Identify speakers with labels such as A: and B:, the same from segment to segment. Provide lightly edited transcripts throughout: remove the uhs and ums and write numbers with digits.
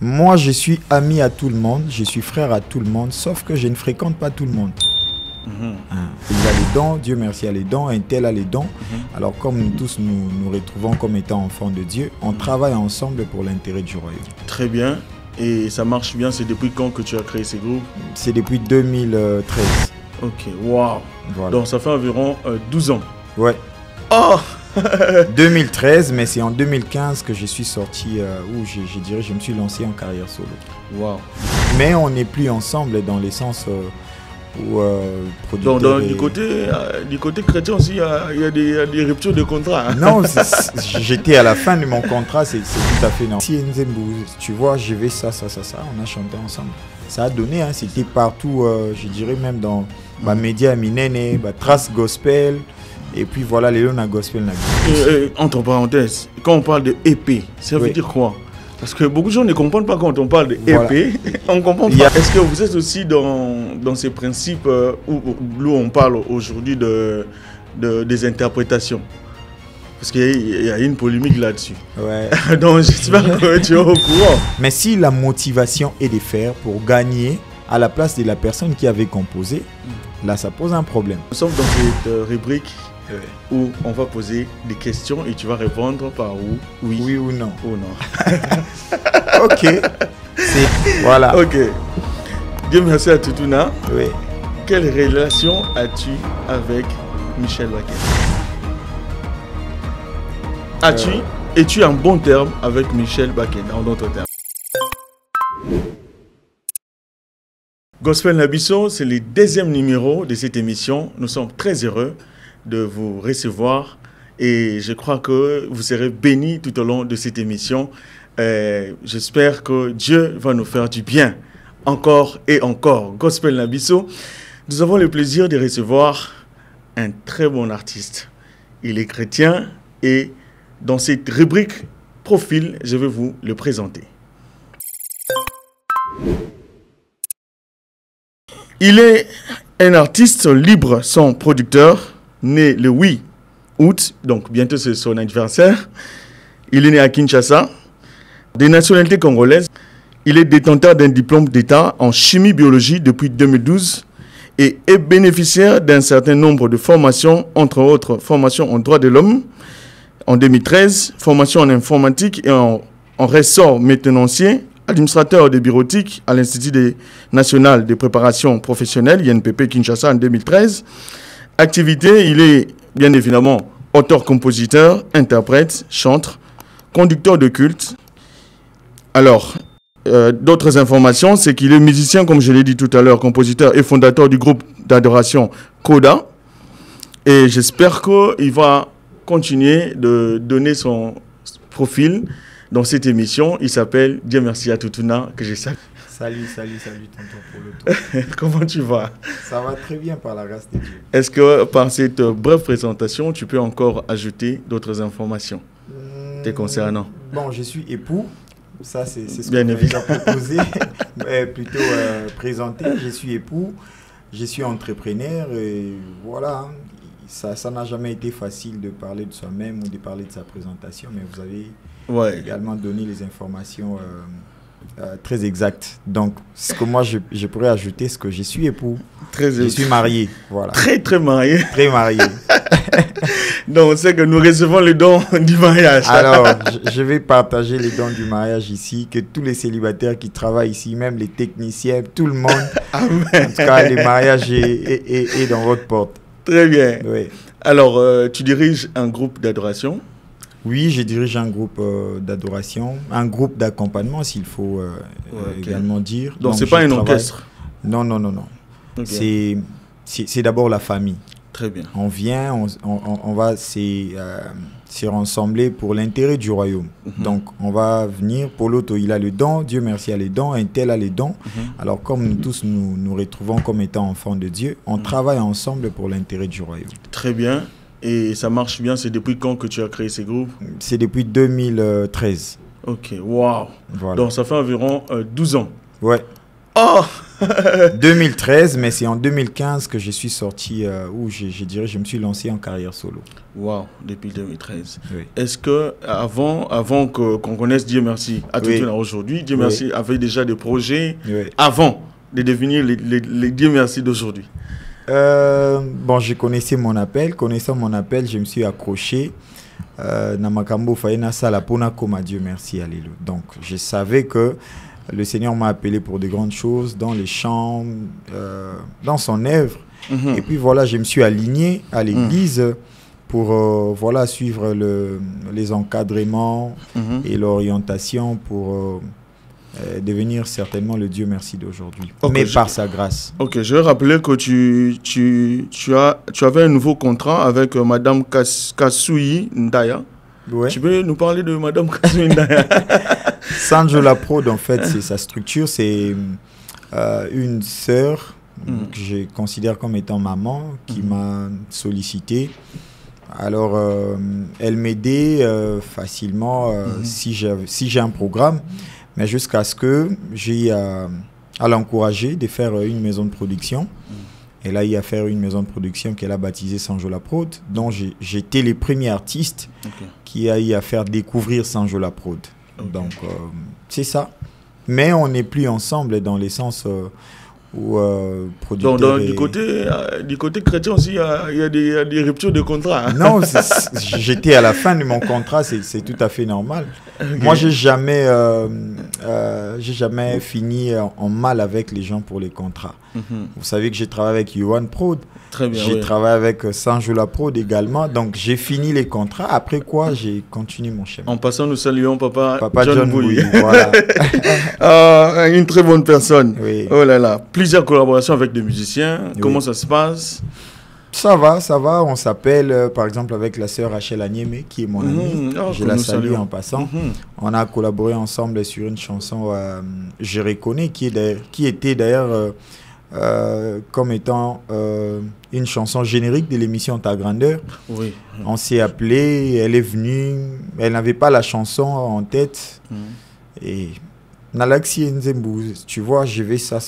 A: Moi, je suis ami à tout le monde, je suis frère à tout le monde, sauf que je ne fréquente pas tout le monde. Il a les dons, Dieu merci a les dons, un tel a les dons. Alors comme nous tous nous retrouvons comme étant enfants de Dieu, on travaille ensemble pour l'intérêt du royaume.
B: Très bien. Et ça marche bien, c'est depuis quand que tu as créé ces groupes?
A: C'est depuis 2013.
B: Ok, waouh.
A: Voilà.
B: Donc ça fait environ 12 ans.
A: Ouais.
B: Oh
A: 2013, mais c'est en 2015 que je suis sorti, où je dirais je me suis lancé en carrière solo.
B: Waouh.
A: Mais on n'est plus ensemble dans le sens où producteur
B: Donc du côté chrétien aussi, il y a des ruptures de contrat. Hein.
A: Non, j'étais à la fin de mon contrat, c'est tout à fait normal. Si Nzembo, tu vois, je vais ça, on a chanté ensemble. Ça a donné, hein, c'était partout, je dirais même dans ma média Minene, Trace Gospel. Et puis voilà, les Lona Gospel.
B: Entre parenthèses, quand on parle de EP, ça veut dire quoi? Parce que beaucoup de gens ne comprennent pas quand on parle de EP. Voilà. On ne comprend pas. Est-ce que vous êtes aussi dans ces principes où on parle aujourd'hui des interprétations? Parce qu'il y a une polémique là-dessus.
A: Ouais.
B: Donc j'espère que tu es au courant.
A: Mais si la motivation est de faire pour gagner à la place de la personne qui avait composé, là ça pose un problème.
B: Nous sommes dans cette rubrique où on va poser des questions et tu vas répondre par oui
A: ou non.
B: Ou non.
A: Ok. Voilà.
B: Ok. Dieu merci à Toutouna.
A: Oui.
B: Quelle relation as-tu avec Michel Bakken? Es-tu en bon terme avec Michel Bakken, en d'autres termes? Gospel Nabiso, c'est le deuxième numéro de cette émission. Nous sommes très heureux de vous recevoir et je crois que vous serez bénis tout au long de cette émission. J'espère que Dieu va nous faire du bien encore et encore. Gospel Nabiso, nous avons le plaisir de recevoir un très bon artiste. Il est chrétien et dans cette rubrique profil, je vais vous le présenter. Il est un artiste libre, son producteur, né le 8 août, donc bientôt c'est son anniversaire. Il est né à Kinshasa, de nationalité congolaise. Il est détenteur d'un diplôme d'État en chimie-biologie depuis 2012 et est bénéficiaire d'un certain nombre de formations, entre autres formations en droit de l'homme en 2013, formation en informatique et en ressort maintenancier, administrateur de bureautique à l'Institut national de préparation professionnelle, INPP Kinshasa en 2013. Activité, il est bien évidemment auteur-compositeur, interprète, chanteur, conducteur de culte. Alors, d'autres informations, c'est qu'il est musicien, comme je l'ai dit tout à l'heure, compositeur et fondateur du groupe d'adoration Koda. Et j'espère qu'il va continuer de donner son profil dans cette émission. Il s'appelle Dieu merci à Toutouna, que je salue.
A: Salut tonton Polo.
B: Comment tu vas?
A: Ça va très bien par la grâce de Dieu.
B: Est-ce que par cette brève présentation, tu peux encore ajouter d'autres informations te concernant?
A: Bon, je suis époux. Ça, c'est ce que je vais proposer, plutôt présenter. Je suis époux, je suis entrepreneur et voilà. Ça n'a jamais été facile de parler de soi-même ou de parler de sa présentation, mais vous avez également donné les informations très exactes. Donc, ce que moi, je pourrais ajouter, c'est que je suis époux, je suis marié. Voilà.
B: Très marié.
A: Très marié.
B: Donc, c'est que nous recevons le don du mariage.
A: Alors, je vais partager les dons du mariage ici, que tous les célibataires qui travaillent ici, même les techniciens, tout le monde,
B: Amen.
A: En tout cas, le mariage est dans votre porte.
B: Très bien.
A: Oui.
B: Alors, tu diriges un groupe d'adoration?
A: Oui, je dirige un groupe d'adoration, un groupe d'accompagnement, s'il faut également dire.
B: Donc, ce n'est pas un orchestre?
A: Non. Okay. C'est d'abord la famille.
B: Très bien.
A: On vient, on va se rassembler pour l'intérêt du royaume. Donc, on va venir. Poloto, il a le don. Dieu merci a les dons. Un tel a les dons. Alors, comme nous tous nous retrouvons comme étant enfants de Dieu, on travaille ensemble pour l'intérêt du royaume.
B: Très bien. Et ça marche bien. C'est depuis quand que tu as créé ces groupes?
A: C'est depuis 2013.
B: Ok, waouh.
A: Voilà.
B: Donc, ça fait environ 12 ans.
A: Ouais.
B: Oh
A: 2013, mais c'est en 2015 que je suis sorti, où je dirais je me suis lancé en carrière solo.
B: Wow, depuis 2013.
A: Oui.
B: Est-ce que avant qu'on connaisse Dieu merci à tout aujourd'hui, Dieu merci avait déjà des projets avant de devenir les Dieu merci d'aujourd'hui?
A: Bon, je connaissais mon appel. Connaissant mon appel, je me suis accroché. Namakambo Faena Salapona comme Dieu merci, alléluia. Donc, je savais que le Seigneur m'a appelé pour de grandes choses dans les chants, dans son œuvre. Et puis voilà, je me suis aligné à l'église pour voilà, suivre les encadrements et l'orientation pour devenir certainement le Dieu merci d'aujourd'hui, mais par sa grâce.
B: Ok, je vais rappeler que tu avais un nouveau contrat avec Madame Kasui Ndaya. Ouais. Tu peux nous parler de Madame Kasui Ndaya?
A: Sanjola Prod, en fait, c'est sa structure, c'est une sœur que je considère comme étant maman qui m'a sollicité. Alors, elle m'aidait facilement si j'ai un programme. Mais jusqu'à ce que j'ai à l'encourager de faire une maison de production. Elle a eu à faire une maison de production qu'elle a baptisée Sanjola Prod, dont j'étais le premier artiste qui a eu à faire découvrir Sanjola Prod. Donc, c'est ça. Mais on n'est plus ensemble dans le sens où producteur...
B: Donc, du côté chrétien aussi, il y a des ruptures de contrat. Hein?
A: Non, j'étais à la fin de mon contrat, c'est tout à fait normal. Moi, j'ai jamais fini en mal avec les gens pour les contrats. Vous savez que j'ai travaillé avec Yuan Prod.
B: Très bien.
A: J'ai travaillé avec Sanjola Prod également. Donc, j'ai fini les contrats. Après quoi, j'ai continué mon chemin.
B: En passant, nous saluons Papa
A: John Bouy. Voilà.
B: Une très bonne personne.
A: Oui.
B: Oh là là. Plusieurs collaborations avec des musiciens. Oui. Comment ça se passe?
A: Ça va. On s'appelle, par exemple, avec la sœur Rachel Agneme, qui est mon amie. Je la salue en passant. On a collaboré ensemble sur une chanson, Je reconnais, qui était d'ailleurs comme étant une chanson générique de l'émission Ta Grandeur.
B: Oui.
A: On s'est appelé, elle est venue, elle n'avait pas la chanson en tête. Et Nalaxi Nzembu, tu vois, je vais ça,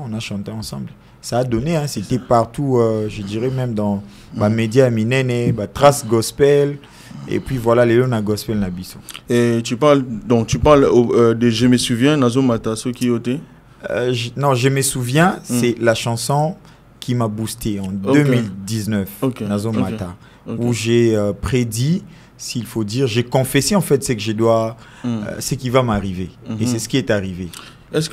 A: on a chanté ensemble. Ça a donné, hein, c'était partout, je dirais même dans les médias Minene, Trace Gospel, et puis voilà, les Léona Gospel Nabiso.
B: Et tu parles de Je me souviens, Nazo Mata, ceux qui étaient
A: non, Je me souviens, c'est la chanson qui m'a boosté en 2019, Nazo Mata, où j'ai prédit, s'il faut dire, j'ai confessé en fait ce qui va m'arriver. Et c'est ce qui est arrivé.
B: Est-ce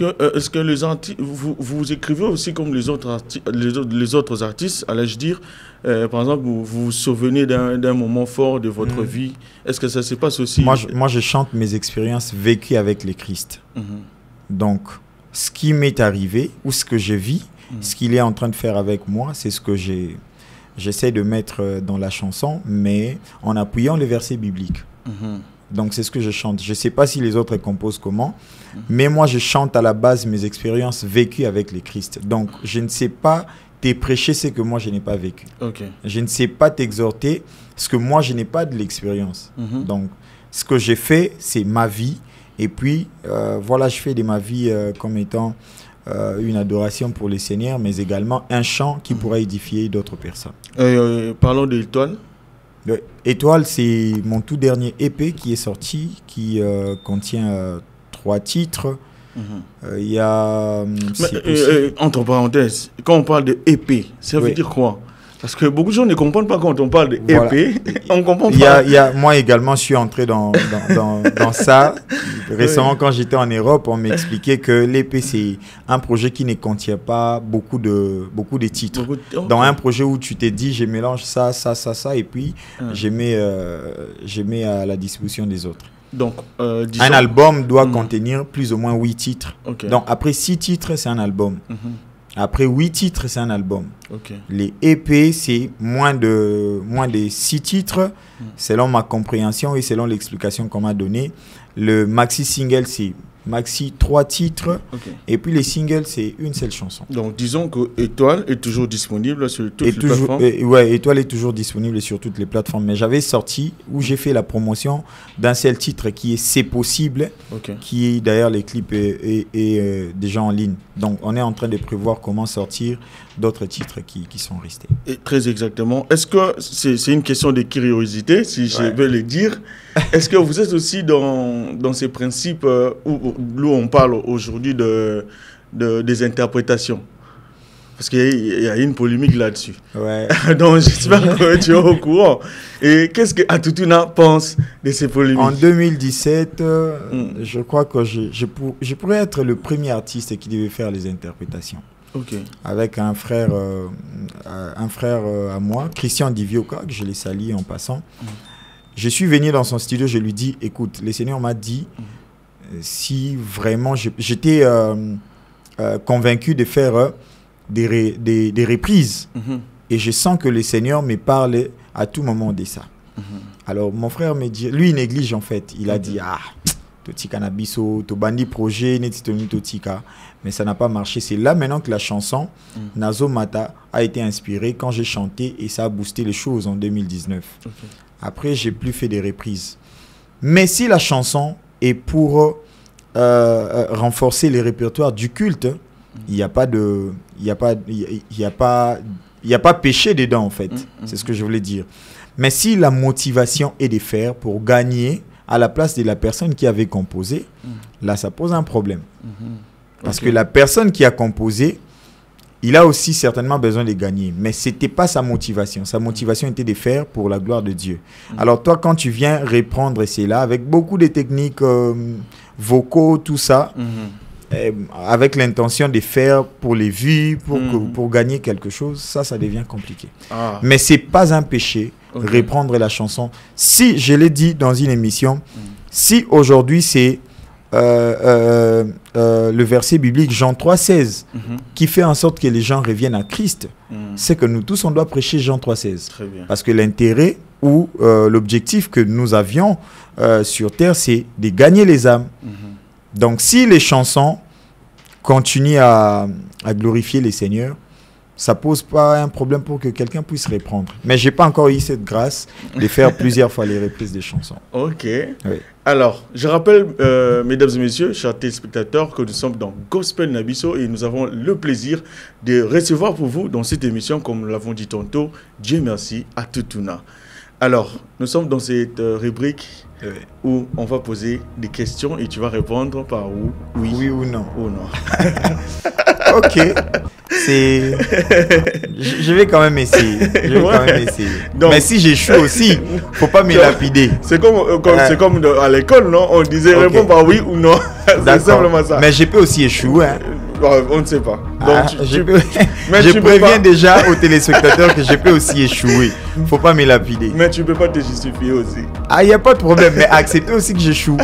B: que les artistes, vous écrivez aussi comme les autres artistes, allais-je dire, par exemple, vous vous souvenez d'un moment fort de votre vie? Est-ce que ça se passe aussi?
A: Moi, je chante mes expériences vécues avec le Christ. Donc, ce qui m'est arrivé ou ce que je vis, ce qu'il est en train de faire avec moi, c'est ce que j'essaie de mettre dans la chanson, mais en appuyant les versets bibliques. Donc, c'est ce que je chante. Je ne sais pas si les autres composent comment, mais moi, je chante à la base mes expériences vécues avec le Christ. Donc, je ne sais pas te prêcher ce que moi, je n'ai pas vécu. Je ne sais pas t'exhorter ce que moi, je n'ai pas de l'expérience. Donc, ce que j'ai fait, c'est ma vie. Et puis, voilà, je fais de ma vie comme étant une adoration pour le Seigneur, mais également un chant qui pourra édifier d'autres personnes.
B: Parlons d'Étoile.
A: Étoile, c'est mon tout dernier EP qui est sorti, qui contient 3 titres. Il y a...
B: entre parenthèses, quand on parle de EP, ça veut dire quoi? Parce que beaucoup de gens ne comprennent pas quand on parle de EP. Voilà. On comprend pas.
A: Moi également, je suis entré dans ça. Récemment, quand j'étais en Europe, on m'expliquait que l'EP, c'est un projet qui ne contient pas beaucoup de titres. Dans un projet où tu t'es dit, je mélange ça, et puis je mets à la disposition des autres.
B: Donc,
A: un album doit contenir plus ou moins 8 titres. Donc, après 6 titres, c'est un album. Après 8 titres, c'est un album. Les EP, c'est moins de 6 titres, selon ma compréhension et selon l'explication qu'on m'a donnée. Le maxi single, c'est maxi 3 titres. Et puis les singles, c'est une seule chanson.
B: Donc disons que Étoile est toujours disponible sur toutes les plateformes.
A: Étoile est toujours disponible sur toutes les plateformes. Mais j'avais sorti, où j'ai fait la promotion d'un seul titre qui est C'est Possible, qui est d'ailleurs les clips et déjà en ligne. Donc on est en train de prévoir comment sortir d'autres titres qui sont restés. Et
B: très exactement. Est-ce que c'est une question de curiosité, si je veux le dire? Est-ce que vous êtes aussi dans ces principes où on parle aujourd'hui des interprétations? Parce qu'il y a une polémique là-dessus. Donc j'espère que tu es au courant. Et qu'est-ce que Atoutouna pense de ces polémiques?
A: En 2017, je crois que je pourrais être le premier artiste qui devait faire les interprétations. Avec un frère à moi, Christian Divioka, que je l'ai sali en passant. Je suis venu dans son studio, je lui dis, écoute, le Seigneur m'a dit, si vraiment, j'étais convaincu de faire des reprises. Et je sens que le Seigneur me parle à tout moment de ça. Alors mon frère me dit, lui il néglige en fait, il a dit, Totika Nabiso, Tobandi projet, Netitoni Totika. Mais ça n'a pas marché. C'est là maintenant que la chanson Nazo Mata a été inspirée quand j'ai chanté et ça a boosté les choses en 2019. Après, j'ai plus fait des reprises. Mais si la chanson est pour renforcer les répertoires du culte, il n'y a pas de, il y a pas péché dedans en fait. C'est ce que je voulais dire. Mais si la motivation est de faire pour gagner à la place de la personne qui avait composé, là ça pose un problème. Parce que la personne qui a composé, il a aussi certainement besoin de gagner. Mais ce n'était pas sa motivation. Sa motivation était de faire pour la gloire de Dieu. Alors toi, quand tu viens reprendre cela, avec beaucoup de techniques vocaux, tout ça, avec l'intention de faire pour les vues, pour gagner quelque chose, ça devient compliqué. Mais ce n'est pas un péché, reprendre la chanson. Si, je l'ai dit dans une émission, si aujourd'hui c'est le verset biblique Jean 3,16 qui fait en sorte que les gens reviennent à Christ, c'est que nous tous on doit prêcher Jean 3,16 parce que l'intérêt ou l'objectif que nous avions sur terre, c'est de gagner les âmes. Donc si les chansons continuent à glorifier les seigneurs, ça ne pose pas un problème pour que quelqu'un puisse reprendre. Mais je n'ai pas encore eu cette grâce de faire plusieurs fois les reprises des chansons.
B: Alors, je rappelle, mesdames et messieurs, chers téléspectateurs, que nous sommes dans Gospel Nabiso et nous avons le plaisir de recevoir pour vous dans cette émission, comme nous l'avons dit tantôt, Dieu merci à Atoutouna. Alors, nous sommes dans cette rubrique où on va poser des questions et tu vas répondre par oui
A: ou non.
B: Ok.
A: Je vais quand même essayer. Donc, mais si j'échoue aussi, faut pas me lapider.
B: C'est comme à l'école, non? On disait réponds par oui ou non. C'est simplement ça.
A: Mais je peux aussi échouer.
B: On ne sait pas. Donc,
A: je préviens déjà aux téléspectateurs que je peux aussi échouer. Faut pas me lapider.
B: Mais tu peux pas te justifier aussi.
A: Il n'y a pas de problème. Mais accepter aussi que j'échoue.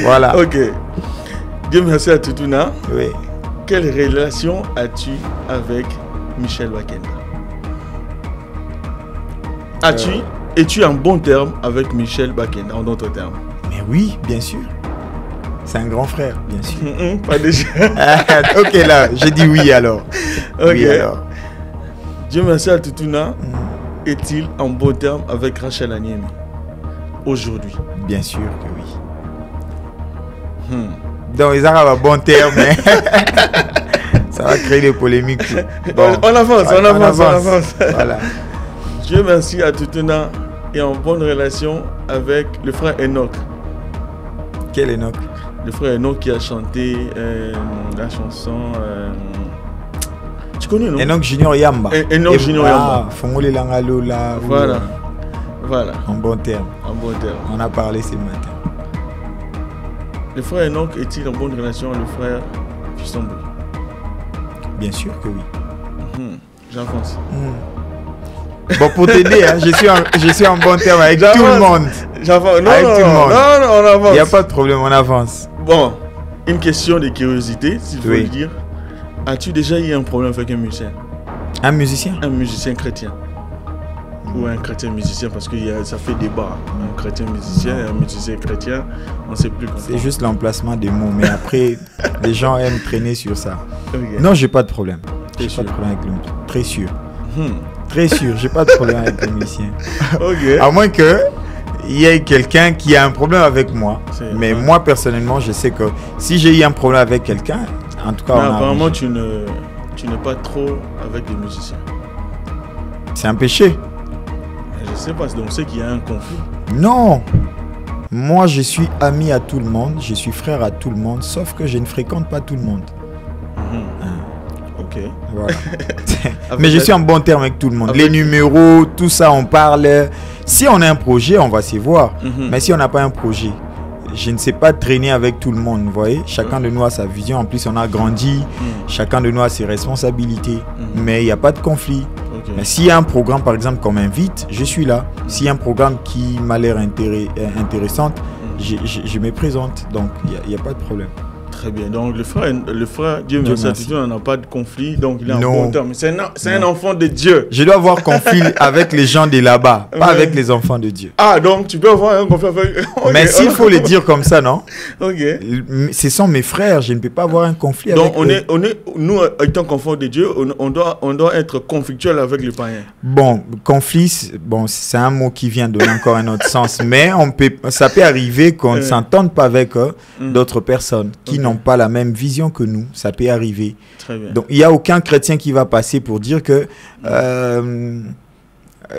A: Voilà.
B: Ok. Dieu merci à Atoutouna.
A: Oui.
B: Quelle relation as-tu avec Michel Bakenda? Es-tu en bon terme avec Michel Bakenda, en d'autres termes?
A: Mais oui, bien sûr. C'est un grand frère, bien sûr.
B: Pas déjà.
A: Ok, là, j'ai dit oui alors. Oui, alors.
B: Dieu merci à Atoutouna. Est-il en bon terme avec Rachel Anyemi aujourd'hui? Bien sûr
A: que oui. Donc, ils arrivent à bon terme, mais ça va créer des polémiques.
B: Bon. On avance. Voilà. Dieu merci à Atoutouna et en bonne relation avec le frère Enoch.
A: Quel Enoch?
B: Le frère Enoch qui a chanté la chanson. Tu connais, non?
A: Enoch Junior Yamba.
B: Enoch Junior Yamba.
A: Fongole Langalola.
B: Voilà.
A: En bon terme. On a parlé ce matin.
B: Le frère Enoch est-il en bonne relation avec le frère Fiston?
A: Bien sûr que oui.
B: J'avance.
A: Bon, pour t'aider, hein, je suis en bon terme avec tout le monde.
B: J'avance. Non, on avance.
A: Il n'y a pas de problème, on avance.
B: Bon, une question de curiosité, s'il faut le dire. As-tu déjà eu un problème avec un musicien?
A: Un musicien?
B: Un musicien chrétien. ou un chrétien musicien, parce que ça fait débat. Un chrétien musicien et un musicien chrétien, on ne sait plus comment.
A: C'est juste l'emplacement des mots, mais après, les gens aiment traîner sur ça.
B: Okay.
A: Non, j'ai pas de problème. J'ai pas de problème avec le musicien. Très sûr. Très sûr, j'ai pas de problème avec le musicien.
B: Okay.
A: À moins que il y ait quelqu'un qui a un problème avec moi. Mais moi, personnellement, je sais que si j'ai eu un problème avec quelqu'un, en tout cas...
B: apparemment, tu n'es pas trop avec des musiciens.
A: C'est un péché.
B: Je sais pas, donc c'est qu'il y a un conflit.
A: Non. Moi, je suis ami à tout le monde, je suis frère à tout le monde, sauf que je ne fréquente pas tout le monde.
B: Ok.
A: Voilà. Mais je suis en bon terme avec tout le monde. Les numéros, tout ça, on parle. Si on a un projet, on va se voir. Mais si on n'a pas un projet, je ne sais pas traîner avec tout le monde. Vous voyez, chacun de nous a sa vision. En plus, on a grandi. Chacun de nous a ses responsabilités. Mais il n'y a pas de conflit. Mais s'il y a un programme, par exemple, qu'on m'invite, je suis là. S'il y a un programme qui m'a l'air intéressant, je me présente. Donc, il n'y a pas de problème.
B: Très bien. Donc, le frère, Dieu merci, on n'a pas de conflit. Donc, il est en bon terme. C'est un enfant de Dieu.
A: Je dois avoir conflit avec les gens de là-bas, pas avec les enfants de Dieu.
B: Ah, donc tu peux avoir un conflit avec... Okay.
A: Mais s'il faut le dire comme ça, non?
B: Ok.
A: Ce sont mes frères, je ne peux pas avoir un conflit avec eux.
B: Donc, nous, étant enfants de Dieu, on doit être conflictuel avec les païens.
A: Bon, conflit, c'est un mot qui vient donner encore un autre sens. Mais ça peut arriver qu'on ne s'entende pas avec d'autres personnes qui n'ont pas la même vision que nous. Ça peut arriver.
B: Très bien.
A: Donc, il n'y a aucun chrétien qui va passer pour dire que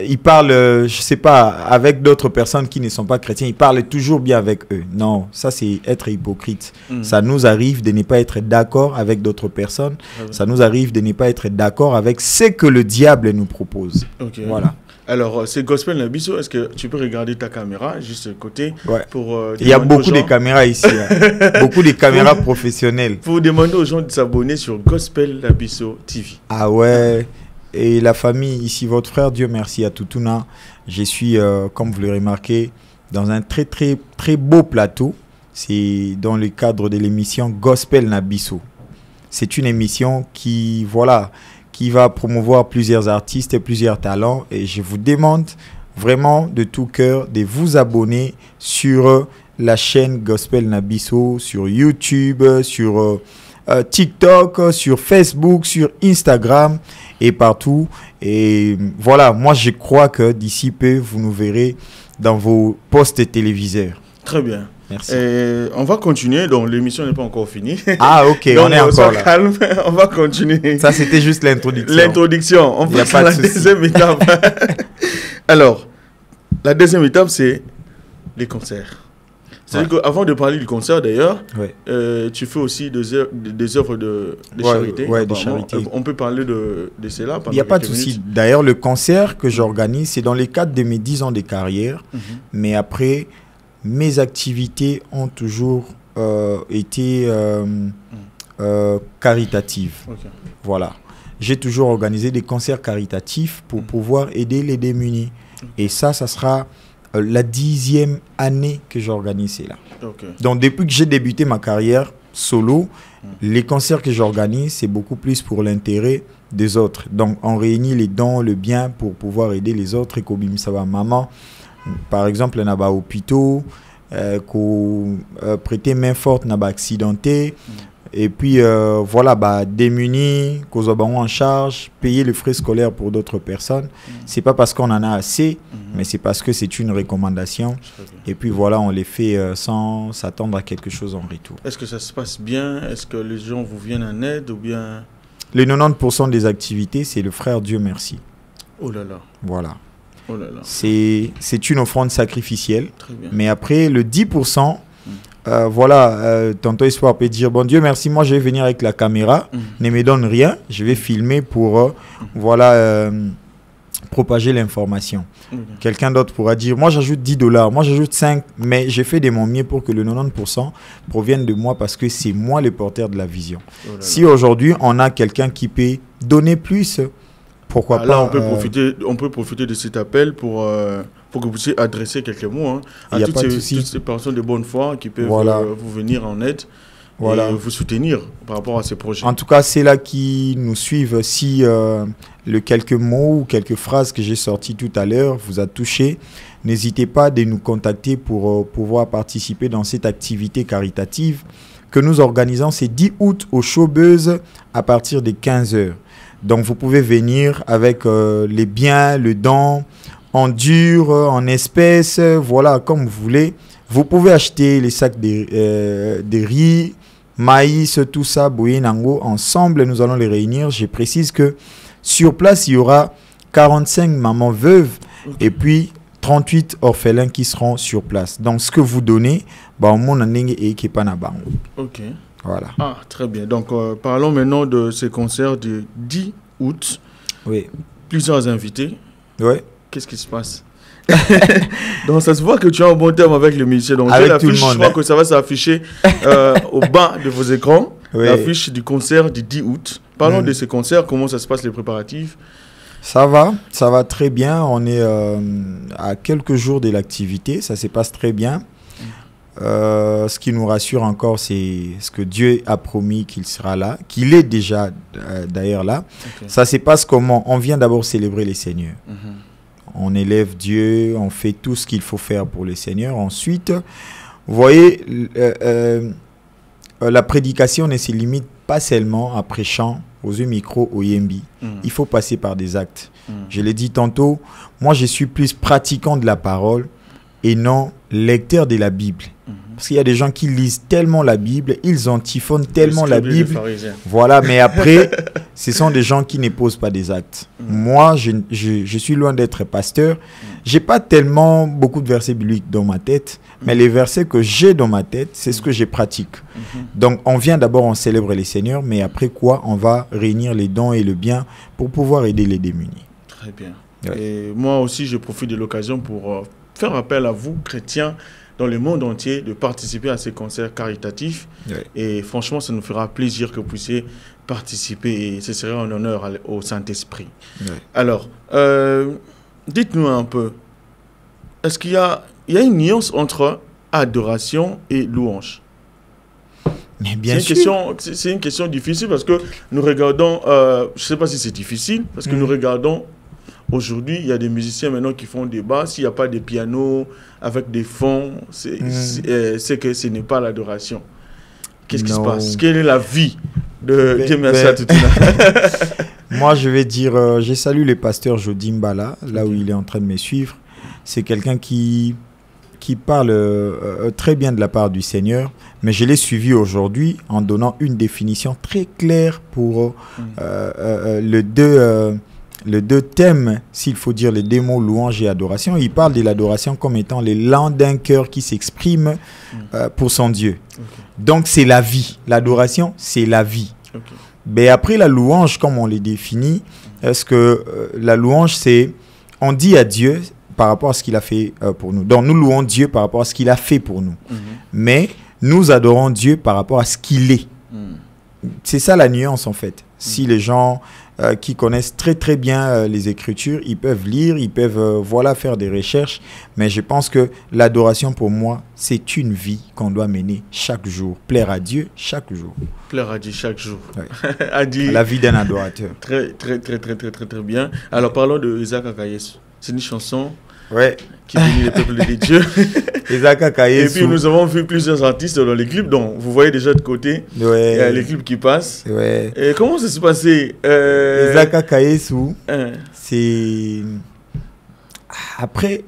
A: il parle, je sais pas, avec d'autres personnes qui ne sont pas chrétiens. Il parle toujours bien avec eux. Non, ça c'est être hypocrite. Ça nous arrive de ne pas être d'accord avec d'autres personnes. Ça nous arrive de ne pas être d'accord avec ce que le diable nous propose. Voilà.
B: Alors, c'est Gospel Nabisso. Est-ce que tu peux regarder ta caméra juste à côté pour
A: il y a beaucoup de caméras ici. Beaucoup de caméras professionnelles.
B: Pour demander aux gens de s'abonner sur Gospel Nabisso TV.
A: Ah ouais. Et la famille, ici, votre frère, Dieu merci à Toutouna. Je suis, comme vous le remarquez, dans un très, très, très beau plateau. C'est dans le cadre de l'émission Gospel Nabisso. C'est une émission qui, voilà, qui va promouvoir plusieurs artistes et plusieurs talents. Et je vous demande vraiment de tout cœur de vous abonner sur la chaîne Gospel Nabisso, sur YouTube, sur TikTok, sur Facebook, sur Instagram et partout. Et voilà, moi je crois que d'ici peu, vous nous verrez dans vos postes téléviseurs.
B: Très bien.
A: Merci.
B: On va continuer, donc l'émission n'est pas encore finie.
A: Ah ok, donc, on est encore là.
B: Calme, on va continuer.
A: Ça c'était juste l'introduction.
B: L'introduction, on passe à la deuxième étape. Alors, la deuxième étape c'est les concerts. C'est-à-dire qu'avant de parler du concert d'ailleurs, tu fais aussi des œuvres de charité.
A: Oui, de charité.
B: On peut parler de cela.
A: Il n'y a pas de souci. D'ailleurs, le concert que j'organise, c'est dans le cadre de mes 10 ans de carrière. Mais après, mes activités ont toujours été caritatives. Voilà. J'ai toujours organisé des concerts caritatifs pour pouvoir aider les démunis. Et ça sera la 10e année que j'organise cela. Donc, depuis que j'ai débuté ma carrière solo, les concerts que j'organise, c'est beaucoup plus pour l'intérêt des autres. Donc, on réunit les dons, le bien pour pouvoir aider les autres. Et comme ça va, maman, par exemple, on a des hôpitaux, qu'on prêtait main forte, on a accidenté. Et puis, voilà, démunis, qu'on soit en charge, payer les frais scolaires pour d'autres personnes. C'est pas parce qu'on en a assez, mais c'est parce que c'est une recommandation. Et puis, voilà, on les fait sans s'attendre à quelque chose en retour. Est-ce
B: que ça se passe bien? Est-ce que les gens vous viennent en aide ou bien...
A: Les 90% des activités, c'est le frère Dieu merci.
B: Oh là là.
A: Voilà.
B: Oh là là.
A: C'est une offrande sacrificielle.
B: Très bien.
A: Mais après, le 10%... voilà, tantôt Espoir peut dire, bon Dieu merci, moi je vais venir avec la caméra, ne me donne rien, je vais filmer pour voilà, propager l'information. Quelqu'un d'autre pourra dire, moi j'ajoute $10, moi j'ajoute 5, mais j'ai fait de mon mieux pour que le 90% provienne de moi parce que c'est moi le porteur de la vision. Si aujourd'hui on a quelqu'un qui peut donner plus, pourquoi pas.
B: Là on peut profiter de cet appel pour que vous puissiez adresser quelques mots à toutes ces personnes de bonne foi qui peuvent vous venir en aide. et vous soutenir par rapport à ces projets.
A: En tout cas, c'est là qui nous suivent. Si le quelques mots ou quelques phrases que j'ai sorties tout à l'heure vous a touché, n'hésitez pas de nous contacter pour pouvoir participer dans cette activité caritative que nous organisons. C'est 10 août au Showbuzz à partir de 15h. Donc, vous pouvez venir avec les biens, le don, en dur, en espèces, voilà, comme vous voulez. Vous pouvez acheter les sacs de riz, maïs, tout ça, Boyenango. Ensemble, nous allons les réunir. Je précise que sur place, il y aura 45 mamans veuves et puis 38 orphelins qui seront sur place. Donc, ce que vous donnez, au monde et qui pas na bango.
B: Ok.
A: Voilà.
B: Ah, très bien. Donc, parlons maintenant de ces concerts du 10 août.
A: Oui.
B: Plusieurs invités.
A: Oui.
B: Qu'est-ce qui se passe? Donc, ça se voit que tu as un bon terme avec le musicien. Donc,
A: avec tout le monde.
B: Je crois que ça va s'afficher au bas de vos écrans. Oui. L'affiche du concert du 10 août. Parlons de ces concerts. Comment ça se passe, les préparatifs?
A: Ça va très bien. On est à quelques jours de l'activité. Ça se passe très bien. Ce qui nous rassure encore, c'est ce que Dieu a promis qu'il sera là, qu'il est déjà d'ailleurs là. Okay. Ça se passe comment? On vient d'abord célébrer les Seigneurs. On élève Dieu, on fait tout ce qu'il faut faire pour les Seigneurs. Ensuite, vous voyez, la prédication ne se limite pas seulement à prêchant aux yeux micro, au yembi. Il faut passer par des actes. Je l'ai dit tantôt, moi je suis plus pratiquant de la parole et non lecteur de la Bible. Parce qu'il y a des gens qui lisent tellement la Bible, ils antiphonent tellement la Bible. Voilà, mais après, ce sont des gens qui ne posent pas des actes. Moi, je suis loin d'être pasteur. Je n'ai pas tellement beaucoup de versets bibliques dans ma tête, mais les versets que j'ai dans ma tête, c'est ce que je pratique. Donc, on vient d'abord, on célèbre les Seigneurs, mais après quoi, on va réunir les dons et le bien pour pouvoir aider les démunis.
B: Très bien. Ouais. Et moi aussi, je profite de l'occasion pour faire appel à vous, chrétiens, dans le monde entier, de participer à ces concerts caritatifs. Ouais. Et franchement, ça nous fera plaisir que vous puissiez participer et ce serait un honneur au Saint-Esprit. Ouais. Alors, dites-nous un peu, est-ce qu'il y a une nuance entre adoration et louange?
A: Mais bien sûr.
B: C'est une question difficile parce que nous regardons, je ne sais pas si c'est difficile, parce que nous regardons. Aujourd'hui, il y a des musiciens maintenant qui font des bas. S'il n'y a pas de piano avec des fonds, c'est que ce n'est pas l'adoration. Qu'est-ce qui se passe? Quelle est la vie de Djemassa Tutuna?
A: Moi, je vais dire, je salue le pasteur Jody Mbala, là où il est en train de me suivre. C'est quelqu'un qui parle très bien de la part du Seigneur, mais je l'ai suivi aujourd'hui en donnant une définition très claire pour les deux thèmes, s'il faut dire les deux mots, louange et adoration. Il parle de l'adoration comme étant l'élan d'un cœur qui s'exprime pour son Dieu. Okay. Donc, c'est la vie. L'adoration, c'est la vie. Okay. Mais après, la louange, comme on les définit, est-ce que la louange, c'est... On dit à Dieu par rapport à ce qu'il a fait pour nous. Donc, nous louons Dieu par rapport à ce qu'il a fait pour nous. Mais nous adorons Dieu par rapport à ce qu'il est. C'est ça la nuance, en fait. Si les gens... qui connaissent très très bien les Écritures, ils peuvent lire, ils peuvent faire des recherches, mais je pense que l'adoration pour moi, c'est une vie qu'on doit mener chaque jour, plaire à Dieu chaque jour.
B: Plaire à Dieu chaque jour.
A: Ouais. La vie d'un adorateur.
B: Très bien. Alors parlons de Isaac Akayesu. C'est une chanson qui bénit les peuples de Dieu.
A: Isaac Akayesu.
B: Et puis nous avons vu plusieurs artistes dans les clips, donc vous voyez déjà de côté les clips qui passent. Ouais. Et comment ça s'est passé
A: Isaac Akayesu, c'est... Après,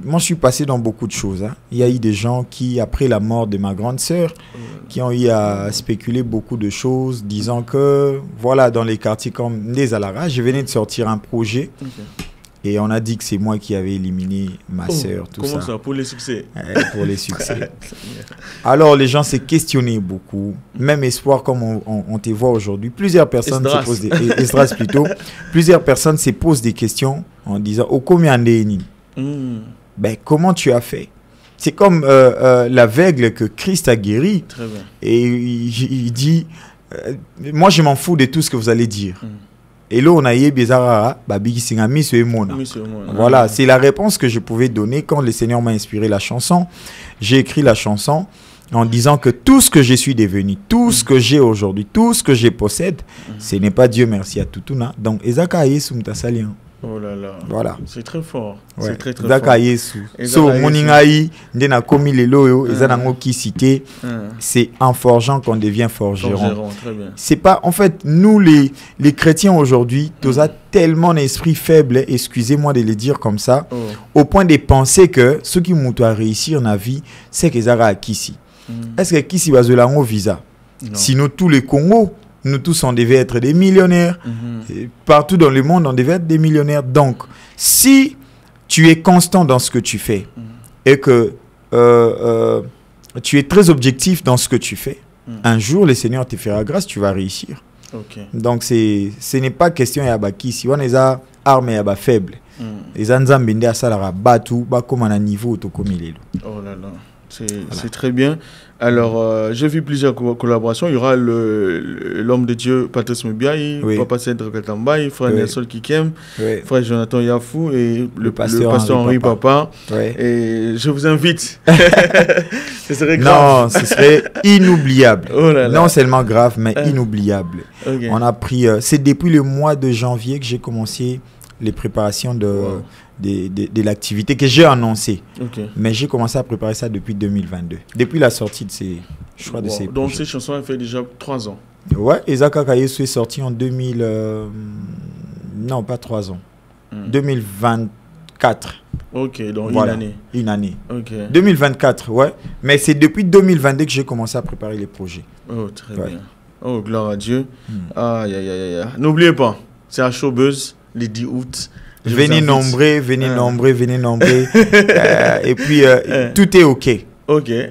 A: moi je suis passé dans beaucoup de choses. Il y a eu des gens qui, après la mort de ma grande sœur, qui ont eu à spéculer beaucoup de choses, disant que, voilà, dans les quartiers comme les Alara, je venais de sortir un projet. Et on a dit que c'est moi qui avais éliminé ma sœur, tout ça.
B: Comment ça, pour les succès?
A: Pour les succès. Alors, les gens s'est questionné beaucoup. Même Espoir, comme on te voit aujourd'hui, plusieurs personnes se posent des... Esdras plutôt. Plusieurs personnes se posent des questions en disant « Oh, combien d'années ?» Ben, comment tu as fait? C'est comme l'aveugle que Christ a guéri. Très bien. Et il dit « Moi, je m'en fous de tout ce que vous allez dire. » Et là, on a eu bizarre, voilà, c'est la réponse que je pouvais donner quand le Seigneur m'a inspiré la chanson. J'ai écrit la chanson en disant que tout ce que je suis devenu, tout ce que j'ai aujourd'hui, tout ce que je possède, ce n'est pas Dieu merci à Tutuna. Donc, Ezaka Yesu Mtasalian.
B: Oh là là.
A: Voilà.
B: C'est très fort.
A: Ouais.
B: C'est très très
A: Ezaka
B: fort.
A: Yesu. So, Moningaï, Ndena Komi Lelo, Ezanango qui cité, c'est en forgeant qu'on devient forgeron.
B: Très bien.
A: C'est pas, en fait, nous les chrétiens aujourd'hui, tous a tellement d'esprit faible, excusez-moi de le dire comme ça, au point de penser que ce qui m'a à réussir dans la vie, c'est que Zara a Kissi. Est-ce que Kissi va se lancer au visa? Sinon, tous les Congos, nous tous, on devait être des millionnaires. Et partout dans le monde, on devait être des millionnaires. Donc, si tu es constant dans ce que tu fais et que tu es très objectif dans ce que tu fais, un jour, le Seigneur te fera grâce, tu vas réussir. Donc, ce n'est pas question de Yabaki. Si on est armé à faible, les Anzambende à Salara Batu, comme à un niveau autocomilé.
B: Oh là là, c'est très bien. Alors, j'ai vu plusieurs collaborations. Il y aura l'homme de Dieu, Patrice Mbiaye, Papa Cedric Katambaye, Frère Nelson Kikem, Frère Jonathan Yafou et le pasteur Henri Papa. Et je vous invite. Ce serait grave.
A: Non, ce serait inoubliable.
B: Oh là là.
A: Non seulement grave, mais inoubliable. On a pris... c'est depuis le mois de janvier que j'ai commencé les préparations de l'activité que j'ai annoncée. Mais j'ai commencé à préparer ça depuis 2022. Depuis la sortie de ces... Je crois de ces
B: donc ces chansons, elles fait déjà 3 ans.
A: Ouais, Ezaka Kayesu est sorti en 2000... non, pas 3 ans. 2024.
B: Ok, donc
A: voilà, une année. 2024, ouais. Mais c'est depuis 2022 que j'ai commencé à préparer les projets.
B: Oh, très bien. Oh, gloire à Dieu. Aïe, aïe, aïe. N'oubliez pas, c'est à Showbuzz, les 10 août.
A: Venez nombrer, venez nombrer. Et puis, tout est OK.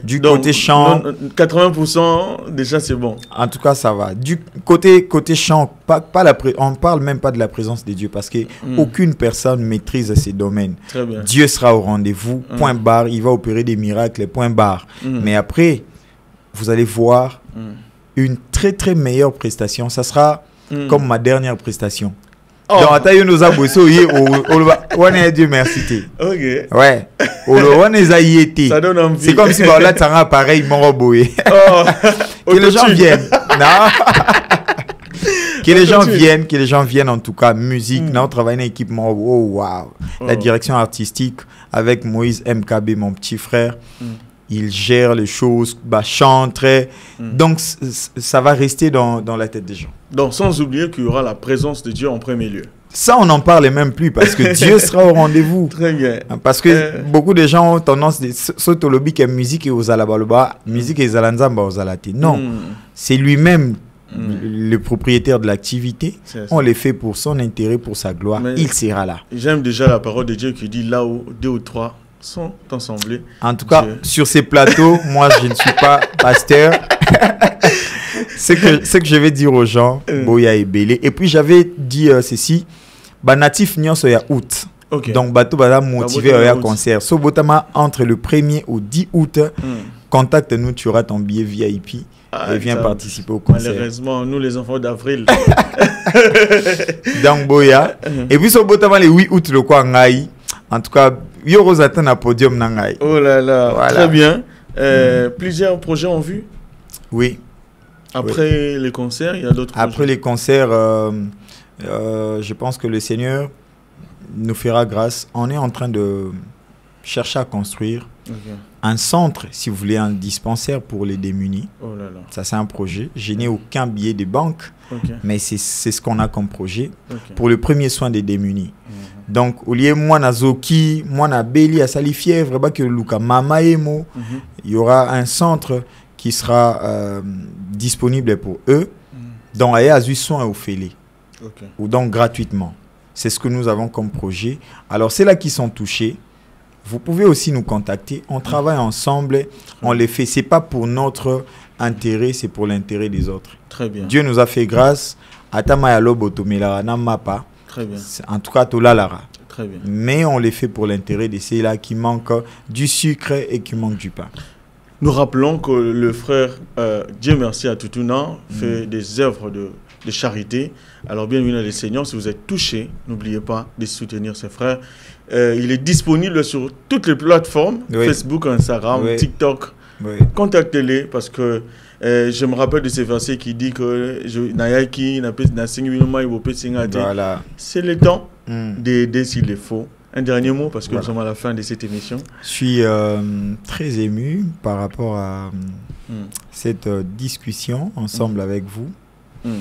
A: Du donc, côté chant...
B: 80% déjà, c'est bon.
A: En tout cas, ça va. Du côté chant, on ne parle même pas de la présence de Dieu parce qu'aucune personne maîtrise ces domaines.
B: Très bien.
A: Dieu sera au rendez-vous, point barre. Il va opérer des miracles, point barre. Mais après, vous allez voir une très, très meilleure prestation. Ça sera comme ma dernière prestation. Donc, attends, nous avons on est Dieu merci.
B: Ok.
A: Ouais. On est aïété.
B: Ça donne envie.
A: C'est comme si là, tu as un appareil, mon roboé. Que les gens viennent. Non. Que les gens viennent en tout cas. Musique, on travaille dans l'équipement. Oh, wow. La direction artistique avec Moïse MKB, mon petit frère. Il gère les choses, chante. Donc, ça va rester dans la tête des gens.
B: Donc, sans oublier qu'il y aura la présence de Dieu en premier lieu.
A: Ça, on n'en parle même plus parce que Dieu sera au rendez-vous.
B: Très bien.
A: Parce que beaucoup de gens ont tendance à s'autolober que musique et aux alabaloba, musique et zalanzamba aux alati. Non, c'est lui-même le propriétaire de l'activité. On le fait pour son intérêt, pour sa gloire. Mais il sera là.
B: J'aime déjà la parole de Dieu qui dit là où 2 ou 3 sont ensemblés.
A: En tout cas, sur ces plateaux, moi, je ne suis pas pasteur. C'est que je vais dire aux gens, Boya et Belé. Et puis, j'avais dit ceci, natif Nyon soya août. Donc, bateau va motiver à concert. So, botama, entre le 1er au 10 août, contacte-nous, tu auras ton billet VIP et viens participer au concert.
B: Malheureusement, nous, les enfants d'avril.
A: Donc, Boya. Et puis, so, botama, le 8 août, le quoi, ngai. En tout cas, Yoro Zatan à podium nangai.
B: Oh là là, voilà. Très bien. Plusieurs projets en vue.
A: Oui.
B: Après les concerts, il y a d'autres projets.
A: Après les concerts, je pense que le Seigneur nous fera grâce. On est en train de chercher à construire un centre, si vous voulez, un dispensaire pour les démunis.
B: Oh là là.
A: Ça, c'est un projet. Je n'ai aucun billet de banque, mais c'est ce qu'on a comme projet pour le premier soin des démunis. Donc, au lieu moi na Zoki, moi na Beli à Salifièvre, que Luka Mama Emo, il y aura un centre qui sera disponible pour eux, donc à soins au Félé, ou donc gratuitement. C'est ce que nous avons comme projet. Alors, c'est là qui sont touchés. Vous pouvez aussi nous contacter. On travaille ensemble. On les fait. Ce n'est pas pour notre intérêt, c'est pour l'intérêt des autres.
B: Très bien.
A: Dieu nous a fait grâce. Atamayalo botomela na mapa.
B: Très bien.
A: En tout cas, Tolalara.
B: Très bien.
A: Mais on les fait pour l'intérêt de ceux-là qui manquent du sucre et qui manquent du pain.
B: Nous rappelons que le frère Dieu merci à Tutuna fait des œuvres de charité. Alors bienvenue à les Seigneurs. Si vous êtes touchés, n'oubliez pas de soutenir ses frères. Il est disponible sur toutes les plateformes, Facebook, Instagram, TikTok. contactez-les parce que je me rappelle de ces versets qui dit que voilà. C'est le temps d'aider s'il le faut. Un dernier mot parce que nous sommes à la fin de cette émission.
A: Je suis très ému par rapport à cette discussion ensemble avec vous.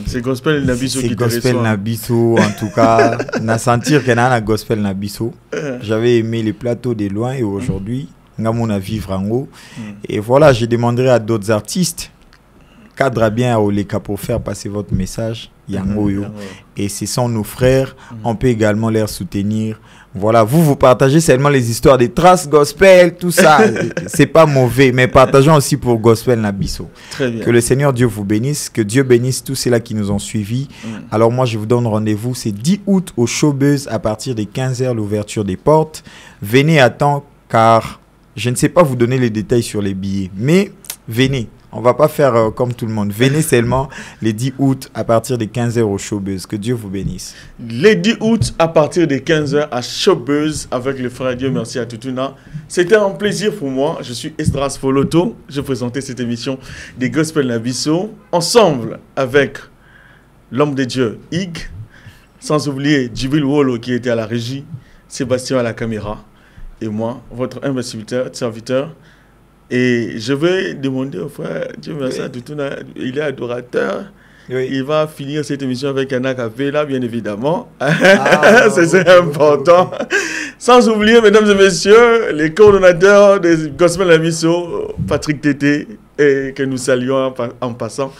B: C'est Gospel Nabiso qui te reçoit.
A: C'est Gospel Nabiso, en tout cas. Na sentir qu'il y a un Gospel Nabiso. J'avais aimé les plateaux de loin et aujourd'hui, nous a vivre en haut. Et voilà, je demanderai à d'autres artistes, cadre bien à Oleka pour faire passer votre message. Et ce sont nos frères. On peut également les soutenir. Voilà, vous partagez seulement les histoires des traces gospel, tout ça. C'est pas mauvais, mais partageons aussi pour Gospel Nabiso.
B: Très bien.
A: Que le Seigneur Dieu vous bénisse, que Dieu bénisse tous ceux-là qui nous ont suivis. Alors moi, je vous donne rendez-vous, c'est 10 août au Showbuzz à partir des 15h, l'ouverture des portes. Venez à temps, car je ne sais pas vous donner les détails sur les billets, mais venez. On va pas faire comme tout le monde. Venez seulement les 10 août à partir des 15h au Showbuzz. Que Dieu vous bénisse.
B: Les 10 août à partir des 15h à Showbuzz avec le frère Dieu merci à Tutuna. C'était un plaisir pour moi. Je suis Esdras Foloto. Je présentais cette émission des Gospel Nabiso ensemble avec l'homme de Dieu, Ig, sans oublier Djibril Wolo qui était à la régie, Sébastien à la caméra et moi, votre humble serviteur. Et je vais demander au frère Dieu merci à Tutuna, il est adorateur. Oui. Il va finir cette émission avec un acapella, bien évidemment. C'est important. Sans oublier, mesdames et messieurs, les coordonnateurs des Gospel Nabiso, Patrick Tété, et que nous saluons en passant.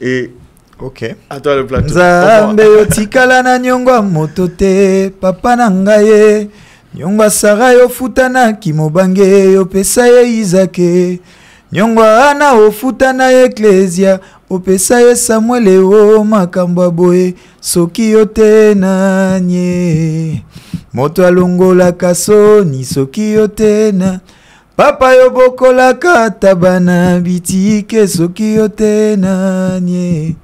B: Et
A: ok.
B: À toi le plateau.
A: Nzambe yotikala na nyongwa motote, papa nangaye. Nyongwa Sara yo futana kimobange yo pesa ye Isake. Nyongwa Ana ofutana Ecclesia opesa ye Samuel o makambo boye soki yo te nanye. Moto alongola kaso ni soki yo te na. Papa yo bokola katabana bitike soki yo te nanye.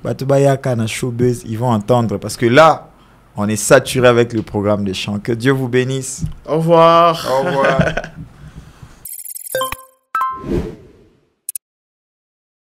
A: Bato bayaka na Showbuzz, ils vont entendre parce que là on est saturé avec le programme des chants. Que Dieu vous bénisse.
B: Au revoir.
A: Au revoir.